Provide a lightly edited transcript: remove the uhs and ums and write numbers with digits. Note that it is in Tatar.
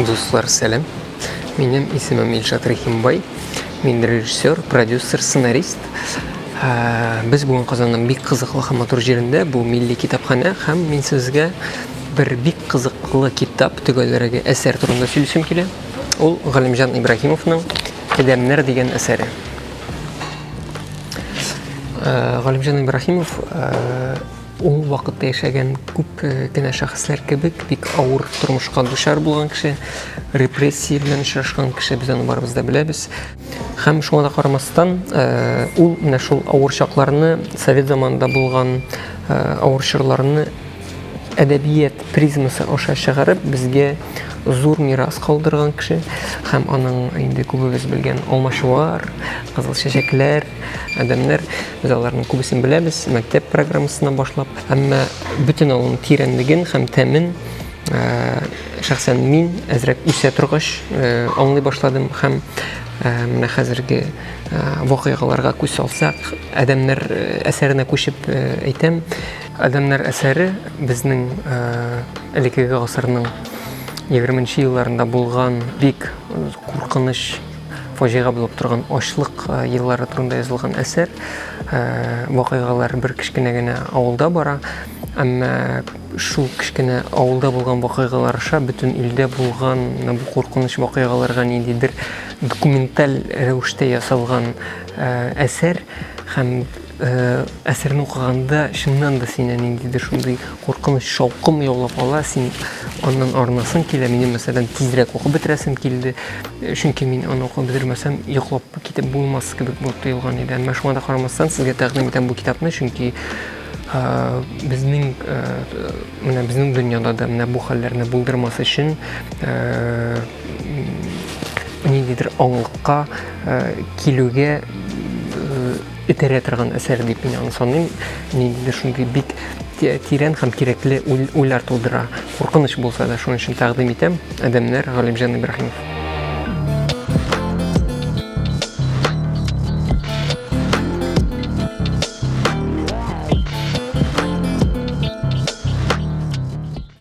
Дуслар, сәлем. Минем исемем Илшат Рахимбай. Мин режиссер, продюсер, сценарист. Без бүген Казанның бик кызыклы һәм матур җирендә, бу милли китапханә, һәм мин сезгә бер бик кызыклы китап, төгәлрәге әсәр турында сөйләшәм килә. Ул Галимҗан Ибраһимовның "Адәмнәр" дигән әсәре. Галимҗан Ибраһимов ул вакытта яшәгән күп кенә шәхесләр кебек бик авыр тормышка дучар булган кеше, репрессия белән очрашкан кеше, без аны барыбыз да беләбез. Һәм шуңа да карамастан, ул менә шул авыр чакларны, совет заманында булган авыр чорларны әдәбият призмасы аша чыгарып, безгә зур мирас калдырган кеше, һәм аның инде күбегез белгән Алмачуар, Кызыл чәчәкләр, Адәмнәр, без аларның күбесен беләбез, мәктәп программасыннан башлап, әмма бөтен аның тирәнлеген һәм тәмен шәхсән мин әзрәк үсә торгач аңлый башладым, һәм менә хәзерге вакыйгаларга күз салсак, Адәмнәр әсәренә күчеп әйтәм. Адәмнәр әсәре безнең элекке гасырның 20нче елларында булган бик куркыныч фаҗига булып торган ачлык еллары турында язылган әсәр. Вакыйгалар бер кичкенә генә авылда бара, әмма шул кичкенә авылда булган вакыйгалар аша бөтен илдә булган бу куркыныч вакыйгаларга ниндидер документаль рәвештә ясалган әсәр, һәм әсәрне укыганда чыннан да синә ниндидер шундый куркыныч шаукым яулап ала, син аннан арнасың килә. Минем мәсәлән тизрәк укып бетерәсем килде, чөнки мин аны укып бетермәсәм йоклап китеп булмас кебек булып тоелган иде. Әмма шуңа да карамастан сезгә тәкъдим итәм бу китапны, чөнки безнең дөньяда да менә бу хәлләрне булдырмас өчен ниндидер аңлыкка килүгә итерә торган әсәр дип мин аны саныйм. Ниндидер шундый бик тирән һәм кирәкле уйлар тудыра. Куркыныч булса да, шуның өчен тәкъдим итәм. Адәмнәр, Галимҗан Ибраһимов.